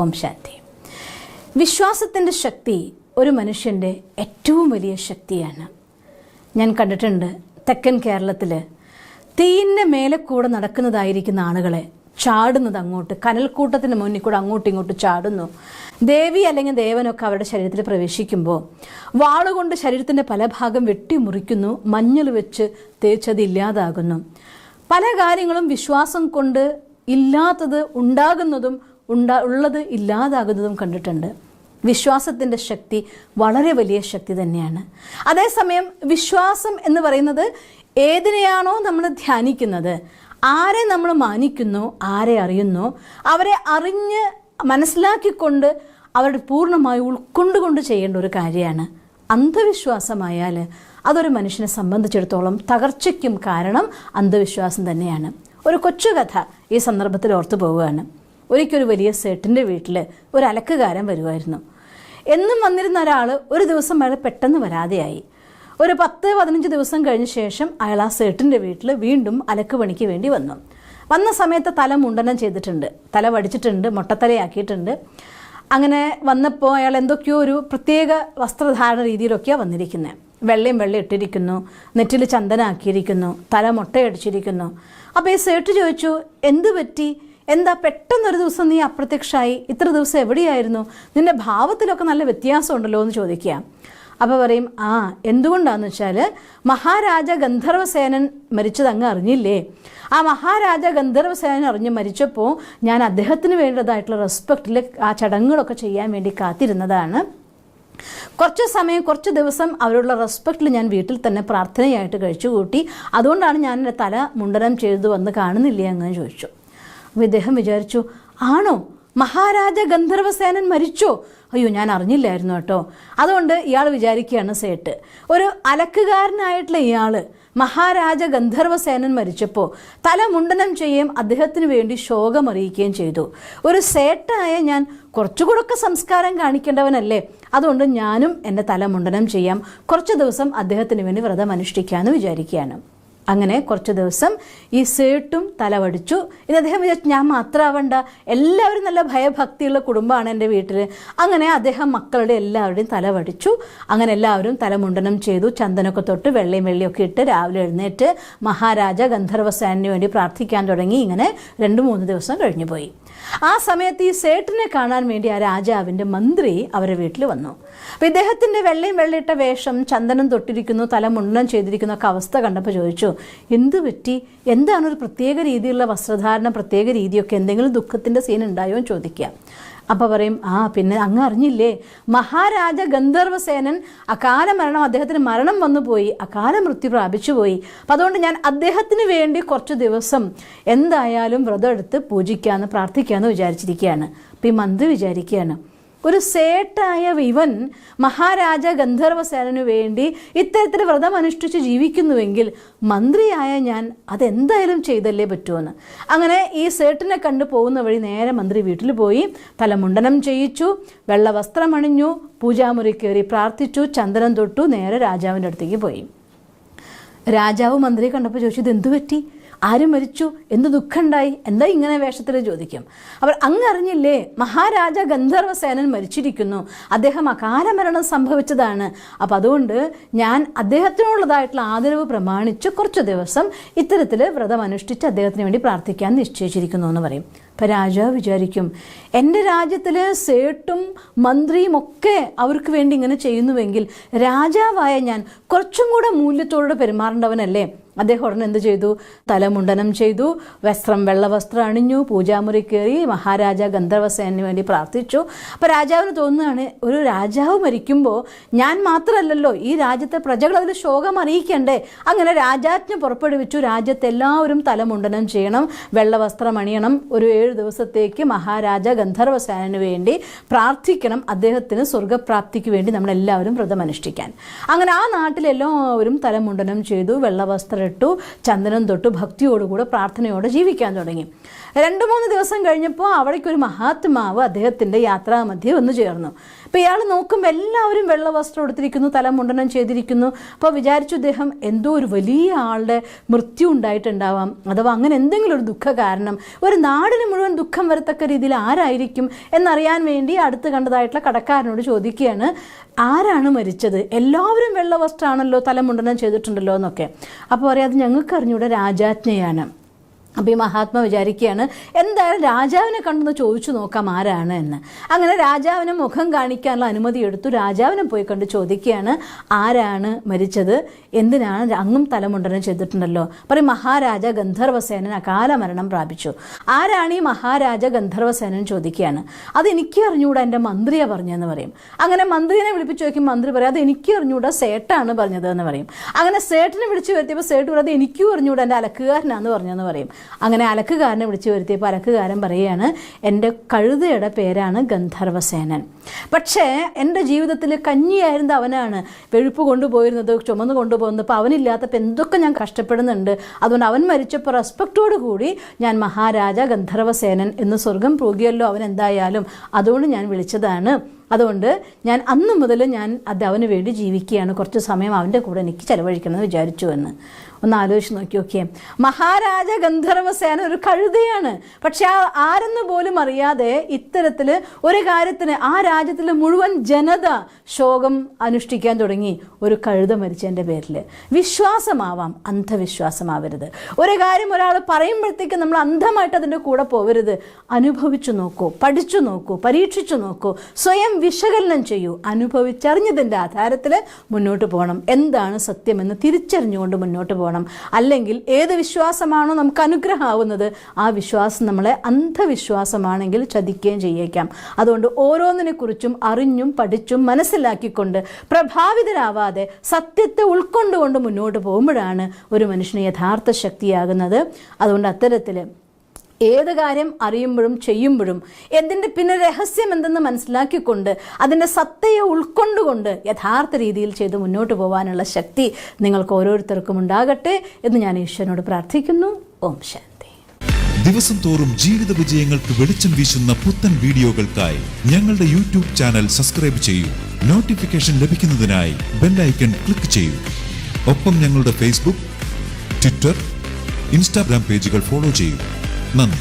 ഓം ശാന്തി. വിശ്വാസത്തിൻ്റെ ശക്തി ഒരു മനുഷ്യൻ്റെ ഏറ്റവും വലിയ ശക്തിയാണ്. ഞാൻ കണ്ടിട്ടുണ്ട് തെക്കൻ കേരളത്തിൽ തീയിൻ്റെ മേലെ കൂടെ നടക്കുന്നതായിരിക്കുന്ന ആളുകളെ ചാടുന്നത് അങ്ങോട്ട്, കനൽക്കൂട്ടത്തിന് മുന്നിൽ കൂടെ അങ്ങോട്ടും ഇങ്ങോട്ടും ചാടുന്നു. ദേവി അല്ലെങ്കിൽ ദേവനൊക്കെ അവരുടെ ശരീരത്തിൽ പ്രവേശിക്കുമ്പോൾ വാളുകൊണ്ട് ശരീരത്തിൻ്റെ പല ഭാഗം വെട്ടിമുറിക്കുന്നു, മഞ്ഞൾ വെച്ച് തേച്ചത് ഇല്ലാതാകുന്നു. പല കാര്യങ്ങളും വിശ്വാസം കൊണ്ട് ഇല്ലാത്തത് ഉണ്ടാകുന്നതും ഉള്ളത് ഇല്ലാതാകുന്നതും കണ്ടിട്ടുണ്ട്. വിശ്വാസത്തിൻ്റെ ശക്തി വളരെ വലിയ ശക്തി തന്നെയാണ്. അതേസമയം വിശ്വാസം എന്ന് പറയുന്നത് ഏതിനെയാണോ നമ്മൾ ധ്യാനിക്കുന്നത്, ആരെ നമ്മൾ മാനിക്കുന്നു, ആരെ അറിയുന്നു, അവരെ അറിഞ്ഞ് മനസ്സിലാക്കിക്കൊണ്ട് അവരുടെ പൂർണ്ണമായി ഉൾക്കൊണ്ടുകൊണ്ട് ചെയ്യേണ്ട ഒരു കാര്യമാണ്. അന്ധവിശ്വാസമായാൽ അതൊരു മനുഷ്യനെ സംബന്ധിച്ചിടത്തോളം തകർച്ചയ്ക്കും കാരണം അന്ധവിശ്വാസം തന്നെയാണ്. ഒരു കൊച്ചു കഥ ഈ സന്ദർഭത്തിൽ ഓർത്തു പോവുകയാണ്. ഒരിക്കലൊരു വലിയ സേട്ടിൻ്റെ വീട്ടിൽ ഒരു അലക്കുകാരൻ വരുമായിരുന്നു. എന്നും വന്നിരുന്ന ഒരാൾ ഒരു ദിവസം അയാൾ പെട്ടെന്ന് വരാതെയായി. ഒരു 10-15 ദിവസം കഴിഞ്ഞ ശേഷം അയാൾ ആ സേട്ടിൻ്റെ വീട്ടിൽ വീണ്ടും അലക്ക് പണിക്ക് വേണ്ടി വന്ന സമയത്ത് തല മുണ്ടനം ചെയ്തിട്ടുണ്ട്, തല വടിച്ചിട്ടുണ്ട്, മൊട്ടത്തലയാക്കിയിട്ടുണ്ട്. അങ്ങനെ വന്നപ്പോൾ അയാൾ എന്തൊക്കെയോ ഒരു പ്രത്യേക വസ്ത്രധാരണ രീതിയിലൊക്കെയാണ് വന്നിരിക്കുന്നത്. വെള്ളയും ഇട്ടിരിക്കുന്നു, നെറ്റിൽ ചന്ദനാക്കിയിരിക്കുന്നു, തല മുട്ടയടിച്ചിരിക്കുന്നു. അപ്പോൾ ഈ സേട്ട് ചോദിച്ചു, എന്ത് പറ്റി, എന്താ പെട്ടെന്നൊരു ദിവസം നീ അപ്രത്യക്ഷമായി, ഇത്ര ദിവസം എവിടെയായിരുന്നു, നിൻ്റെ ഭാവത്തിലൊക്കെ നല്ല വ്യത്യാസമുണ്ടല്ലോ എന്ന് ചോദിക്കുക. അപ്പോൾ പറയും, എന്തുകൊണ്ടാണെന്ന് വെച്ചാൽ മഹാരാജ ഗന്ധർവസേനൻ മരിച്ചത് അങ്ങ് അറിഞ്ഞില്ലേ? ആ മഹാരാജ ഗന്ധർവസേനൻ അറിഞ്ഞ് മരിച്ചപ്പോൾ ഞാൻ അദ്ദേഹത്തിന് വേണ്ടതായിട്ടുള്ള റെസ്പെക്റ്റിൽ ആ ചടങ്ങുകളൊക്കെ ചെയ്യാൻ വേണ്ടി കാത്തിരുന്നതാണ്. കുറച്ച് ദിവസം അവരോടുള്ള റെസ്പെക്റ്റിൽ ഞാൻ വീട്ടിൽ തന്നെ പ്രാർത്ഥനയായിട്ട് കഴിച്ചുകൂട്ടി. അതുകൊണ്ടാണ് ഞാൻ എൻ്റെ തല മുണ്ടനം ചെയ്തു വന്ന് കാണുന്നില്ലേ അങ്ങനെ ചോദിച്ചു. അപ്പോൾ ഇദ്ദേഹം വിചാരിച്ചു, ആണോ, മഹാരാജ ഗന്ധർവസേനൻ മരിച്ചോ? അയ്യോ, ഞാൻ അറിഞ്ഞില്ലായിരുന്നു കേട്ടോ. അതുകൊണ്ട് ഇയാൾ വിചാരിക്കുകയാണ്, സേട്ട് ഒരു അലക്കുകാരനായിട്ടുള്ള ഇയാൾ മഹാരാജ ഗന്ധർവസേനൻ മരിച്ചപ്പോൾ തല മുണ്ടനം ചെയ്യുകയും അദ്ദേഹത്തിന് വേണ്ടി ശോകമറിയിക്കുകയും ചെയ്തു. ഒരു സേട്ടായ ഞാൻ കുറച്ചുകൂടൊക്കെ സംസ്കാരം കാണിക്കേണ്ടവനല്ലേ, അതുകൊണ്ട് ഞാനും എൻ്റെ തല മുണ്ടനം ചെയ്യാം, കുറച്ച് ദിവസം അദ്ദേഹത്തിന് വേണ്ടി വ്രതം അനുഷ്ഠിക്കാമെന്ന് വിചാരിക്കുകയാണ്. അങ്ങനെ കുറച്ച് ദിവസം ഈ സേട്ടും തലവടിച്ചു. ഇനി അദ്ദേഹം വിചാരിച്ചു, ഞാൻ മാത്രമാവണ്ട, എല്ലാവരും നല്ല ഭയഭക്തിയുള്ള കുടുംബമാണ് എൻ്റെ വീട്ടിൽ. അങ്ങനെ അദ്ദേഹം മക്കളുടെ എല്ലാവരുടെയും തലവടിച്ചു. അങ്ങനെ എല്ലാവരും തലമുണ്ടനം ചെയ്തു, ചന്ദനമൊക്കെ തൊട്ട് വെള്ളയൊക്കെ ഇട്ട് രാവിലെ എഴുന്നേറ്റ് മഹാരാജ ഗന്ധർവസേനന് വേണ്ടി പ്രാർത്ഥിക്കാൻ തുടങ്ങി. ഇങ്ങനെ 2-3 ദിവസം കഴിഞ്ഞു പോയി. ആ സമയത്ത് ഈ സേട്ടിനെ കാണാൻ വേണ്ടി ആ രാജാവിൻ്റെ മന്ത്രി അവരുടെ വീട്ടിൽ വന്നു. അപ്പോൾ ഇദ്ദേഹത്തിൻ്റെ വെള്ളയിട്ട വേഷം, ചന്ദനം തൊട്ടിരിക്കുന്നു, തല മുണ്ടനം ചെയ്തിരിക്കുന്ന ഒക്കെ അവസ്ഥ കണ്ടപ്പോൾ ചോദിച്ചു, എന്ത് പറ്റി, എന്താണ് ഒരു പ്രത്യേക രീതിയിലുള്ള വസ്ത്രധാരണ, പ്രത്യേക രീതിയൊക്കെ, എന്തെങ്കിലും ദുഃഖത്തിൻ്റെ സീൻ ഉണ്ടായോ എന്ന് ചോദിക്കുക. അപ്പോൾ പറയും, പിന്നെ അങ്ങ് അറിഞ്ഞില്ലേ, മഹാരാജ ഗന്ധർവസേനൻ അകാല മരണം, അദ്ദേഹത്തിന് മരണം വന്നു പോയി, അകാല മൃത്യു പ്രാപിച്ചു പോയി. അപ്പം അതുകൊണ്ട് ഞാൻ അദ്ദേഹത്തിന് വേണ്ടി കുറച്ച് ദിവസം എന്തായാലും വ്രതം എടുത്ത് പൂജിക്കാമെന്ന് പ്രാർത്ഥിക്കാമെന്ന് വിചാരിച്ചിരിക്കുകയാണ്. അപ്പം ഈ മന്ത്രി വിചാരിക്കുകയാണ്, ഒരു സേട്ടായ ഇവൻ മഹാരാജ ഗന്ധർവസേനു വേണ്ടി ഇത്തരത്തിൽ വ്രതം അനുഷ്ഠിച്ച് ജീവിക്കുന്നുവെങ്കിൽ മന്ത്രിയായ ഞാൻ അതെന്തായാലും ചെയ്തല്ലേ പറ്റുമെന്ന്. അങ്ങനെ ഈ സേട്ടിനെ കണ്ടു പോകുന്ന വഴി നേരെ മന്ത്രി വീട്ടിൽ പോയി തലമുണ്ടനം ചെയ്യിച്ചു, വെള്ള വസ്ത്രമണിഞ്ഞു, പൂജാമുറി കയറി പ്രാർത്ഥിച്ചു, ചന്ദനം തൊട്ടു, നേരെ രാജാവിൻ്റെ അടുത്തേക്ക് പോയി. രാജാവ് മന്ത്രിയെ കണ്ടപ്പോൾ ചോദിച്ചു, ഇത് എന്തു പറ്റി, ആരും മരിച്ചു, എന്ത് ദുഃഖമുണ്ടായി, എന്താ ഇങ്ങനെ വേഷത്തിൽ ചോദിക്കും. അവർ അങ്ങ് അറിഞ്ഞില്ലേ, മഹാരാജ ഗന്ധർവസേനൻ മരിച്ചിരിക്കുന്നു, അദ്ദേഹം അകാല മരണം സംഭവിച്ചതാണ്. അപ്പം അതുകൊണ്ട് ഞാൻ അദ്ദേഹത്തിനുള്ളതായിട്ടുള്ള ആദരവ് പ്രമാണിച്ച് കുറച്ച് ദിവസം ഇത്തരത്തിൽ വ്രതം അനുഷ്ഠിച്ച് അദ്ദേഹത്തിന് വേണ്ടി പ്രാർത്ഥിക്കാൻ നിശ്ചയിച്ചിരിക്കുന്നു എന്ന് പറയും. അപ്പം രാജാവ് വിചാരിക്കും, എൻ്റെ രാജ്യത്തിൽ സേട്ടും മന്ത്രിയും ഒക്കെ അവർക്ക് വേണ്ടി ഇങ്ങനെ ചെയ്യുന്നുവെങ്കിൽ രാജാവായ ഞാൻ കുറച്ചും കൂടെ മൂല്യത്തോടെ പെരുമാറേണ്ടവനല്ലേ. അദ്ദേഹം ഉടനെ എന്ത് ചെയ്തു, തലമുണ്ടനം ചെയ്തു, വെള്ള വസ്ത്രം അണിഞ്ഞു, പൂജാമുറി കയറി മഹാരാജ ഗന്ധർവസേനന് വേണ്ടി പ്രാർത്ഥിച്ചു. അപ്പോൾ രാജാവിന് തോന്നുകയാണ്, ഒരു രാജാവ് മരിക്കുമ്പോൾ ഞാൻ മാത്രമല്ലല്ലോ, ഈ രാജ്യത്തെ പ്രജകൾ അതിൽ ശോകം അറിയിക്കണ്ടേ. അങ്ങനെ രാജാജ്ഞ പുറപ്പെടുവിച്ചു, രാജ്യത്തെ എല്ലാവരും തലമുണ്ടനം ചെയ്യണം, വെള്ള വസ്ത്രം അണിയണം, ഒരു 7 ദിവസത്തേക്ക് മഹാരാജ ഗന്ധർവസേനന് വേണ്ടി പ്രാർത്ഥിക്കണം, അദ്ദേഹത്തിന് സ്വർഗപ്രാപ്തിക്ക് വേണ്ടി നമ്മളെല്ലാവരും വ്രതം അനുഷ്ഠിക്കാൻ. അങ്ങനെ ആ നാട്ടിലെല്ലാവരും തലമുണ്ടനം ചെയ്തു, വെള്ള വസ്ത്രം ഇട്ടു, ചന്ദനം തൊട്ട് ഭക്തിയോടുകൂടെ പ്രാർത്ഥനയോടെ ജീവിക്കാൻ തുടങ്ങി. 2-3 ദിവസം കഴിഞ്ഞപ്പോൾ അവിടേക്കൊരു മഹാത്മാവ് അദ്ദേഹത്തിൻ്റെ യാത്രാമധ്യേ വന്നു ചേർന്നു. അപ്പോൾ ഇയാൾ നോക്കുമ്പോൾ എല്ലാവരും വെള്ള വസ്ത്രം എടുത്തിരിക്കുന്നു, തല മുണ്ടനം ചെയ്തിരിക്കുന്നു. അപ്പോൾ വിചാരിച്ചു ഇദ്ദേഹം എന്തോ ഒരു വലിയ ആളുടെ മൃത്യു ഉണ്ടായിട്ടുണ്ടാവാം, അഥവാ അങ്ങനെ എന്തെങ്കിലും ഒരു ദുഃഖ കാരണം, ഒരു നാടിന് മുഴുവൻ ദുഃഖം വരത്തക്ക രീതിയിൽ ആരായിരിക്കും എന്നറിയാൻ വേണ്ടി അടുത്ത് കണ്ടതായിട്ടുള്ള കടക്കാരനോട് ചോദിക്കുകയാണ്, ആരാണ് മരിച്ചത്? എല്ലാവരും വെള്ള വസ്ത്രമാണല്ലോ, തലമുണ്ടനം ചെയ്തിട്ടുണ്ടല്ലോ എന്നൊക്കെ. അപ്പോൾ പറയാം, അത് ഞങ്ങൾക്ക് അറിഞ്ഞൂടെ, രാജാജ്ഞയാണ്. അപ്പോൾ ഈ മഹാത്മാ വിചാരിക്കുകയാണ്, എന്തായാലും രാജാവിനെ കണ്ടെന്ന് ചോദിച്ചു നോക്കാം ആരാണ് എന്ന്. അങ്ങനെ രാജാവിനെ മുഖം കാണിക്കാനുള്ള അനുമതി എടുത്തു. രാജാവിനെ പോയി കണ്ട് ചോദിക്കുകയാണ്, ആരാണ് മരിച്ചത്? എന്തിനാണ്? അങ്ങും തലമുണ്ടനം ചെയ്തിട്ടുണ്ടല്ലോ. പറയും, മഹാരാജ ഗന്ധർവസേനൻ അകാല മരണം പ്രാപിച്ചു. ആരാണ് ഈ മഹാരാജ ഗന്ധർവസേനൻ ചോദിക്കുകയാണ്. അത് എനിക്ക് അറിഞ്ഞൂടാ, എൻ്റെ മന്ത്രിയാണ് പറഞ്ഞതെന്ന് പറയും. അങ്ങനെ മന്ത്രിനെ വിളിപ്പിച്ച് ചോദിക്കും. മന്ത്രി പറയും, അത് എനിക്ക് അറിഞ്ഞൂടാ, സേട്ടാണ് പറഞ്ഞത് എന്ന് പറയും. അങ്ങനെ സേട്ടിനെ വിളിച്ച് വരുത്തിയപ്പോൾ സേട്ട് പറയും, അത് എനിക്കും അറിഞ്ഞൂടാ, എൻ്റെ അലക്കുകാരനാണെന്ന് പറഞ്ഞതെന്ന് പറയും. അങ്ങനെ അലക്കുകാരനെ വിളിച്ചു വരുത്തിയപ്പോൾ അലക്കുകാരൻ പറയുകയാണ്, എൻ്റെ കഴുതയുടെ പേരാണ് ഗന്ധർവസേനൻ. പക്ഷേ എൻ്റെ ജീവിതത്തിൽ കഞ്ഞിയായിരുന്ന അവനാണ് വെഴുപ്പ് കൊണ്ടുപോയിരുന്നത്, ചുമന്ന് കൊണ്ടുപോകുന്നത്. അപ്പോൾ അവനില്ലാത്തപ്പോൾ എന്തൊക്കെ ഞാൻ കഷ്ടപ്പെടുന്നുണ്ട്. അതുകൊണ്ട് അവൻ മരിച്ചപ്പോൾ റെസ്പെക്റ്റോട് കൂടി ഞാൻ മഹാരാജ ഗന്ധർവസേനൻ എന്ന് സ്വർഗം പോകിയല്ലോ അവൻ എന്തായാലും, അതുകൊണ്ട് ഞാൻ വിളിച്ചതാണ്. അതുകൊണ്ട് ഞാൻ അന്ന് മുതൽ ഞാൻ അവന് വേണ്ടി ജീവിക്കുകയാണ്. കുറച്ച് സമയം അവൻ്റെ കൂടെ എനിക്ക് ചിലവഴിക്കണമെന്ന് വിചാരിച്ചു എന്ന്. ഒന്ന് ആലോചിച്ച് നോക്കിയേ. മഹാരാജ ഗന്ധർവസേന ഒരു കഴുതയാണ്. പക്ഷെ ആരെന്ന് പോലും അറിയാതെ ഇത്തരത്തിൽ ഒരു കാര്യത്തിന് ആ രാജ്യത്തിലെ മുഴുവൻ ജനത ശോകം അനുഷ്ഠിക്കാൻ തുടങ്ങി, ഒരു കഴുത മരിച്ചതിൻ്റെ പേരിൽ. വിശ്വാസമാവാം, അന്ധവിശ്വാസമാവരുത്. ഒരു കാര്യം ഒരാൾ പറയുമ്പോഴത്തേക്ക് നമ്മൾ അന്ധമായിട്ട് അതിൻ്റെ കൂടെ പോകരുത്. അനുഭവിച്ചു നോക്കൂ, പഠിച്ചു നോക്കൂ, പരീക്ഷിച്ചു നോക്കൂ, സ്വയം വിശകലനം ചെയ്യൂ. അനുഭവിച്ചറിഞ്ഞതിൻ്റെ ആധാരത്തിൽ മുന്നോട്ട് പോകണം. എന്താണ് സത്യമെന്ന് തിരിച്ചറിഞ്ഞുകൊണ്ട് മുന്നോട്ട് പോകണം. അല്ലെങ്കിൽ ഏത് വിശ്വാസമാണോ നമുക്ക് അനുഗ്രഹമാവുന്നത് ആ വിശ്വാസം നമ്മളെ അന്ധവിശ്വാസമാണെങ്കിൽ ചതിക്കുകയും ചെയ്യേക്കാം. അതുകൊണ്ട് ഓരോന്നിനെക്കുറിച്ചും അറിഞ്ഞും പഠിച്ചും മനസ്സിലാക്കിക്കൊണ്ട് പ്രഭാവിതരാവാതെ സത്യത്തെ ഉൾക്കൊണ്ടുകൊണ്ട് മുന്നോട്ട് പോകുമ്പോഴാണ് ഒരു മനുഷ്യന് യഥാർത്ഥ ശക്തിയാകുന്നത്. അതുകൊണ്ട് അത്തരത്തിൽ ഏത് കാര്യം അറിയുമ്പോഴും ചെയ്യുമ്പോഴും എന്തിൻ്റെ പിന്നെ രഹസ്യം എന്തെന്ന് മനസ്സിലാക്കിക്കൊണ്ട് അതിൻ്റെ സത്തയെ ഉൾക്കൊണ്ടുകൊണ്ട് യഥാർത്ഥ രീതിയിൽ ചെയ്ത് മുന്നോട്ട് പോകാനുള്ള ശക്തി നിങ്ങൾക്ക് ഓരോരുത്തർക്കും ഉണ്ടാകട്ടെ എന്ന് ഞാൻ ഈശ്വരനോട് പ്രാർത്ഥിക്കുന്നു. ഓം ശാന്തി. ദിവസം തോറും ജീവിത വിജയങ്ങൾക്ക് വെളിച്ചം വീശുന്ന പുത്തൻ വീഡിയോകൾക്കായി ഞങ്ങളുടെ യൂട്യൂബ് ചാനൽ സബ്സ്ക്രൈബ് ചെയ്യൂ. നോട്ടിഫിക്കേഷൻ ലഭിക്കുന്നതിനായി ബെൽ ഐക്കൺ ക്ലിക്ക് ചെയ്യൂ. ഒപ്പം ഞങ്ങളുടെ ഫേസ്ബുക്ക്, ട്വിറ്റർ, ഇൻസ്റ്റാഗ്രാം പേജുകൾ ഫോളോ ചെയ്യൂ. നന്ദി.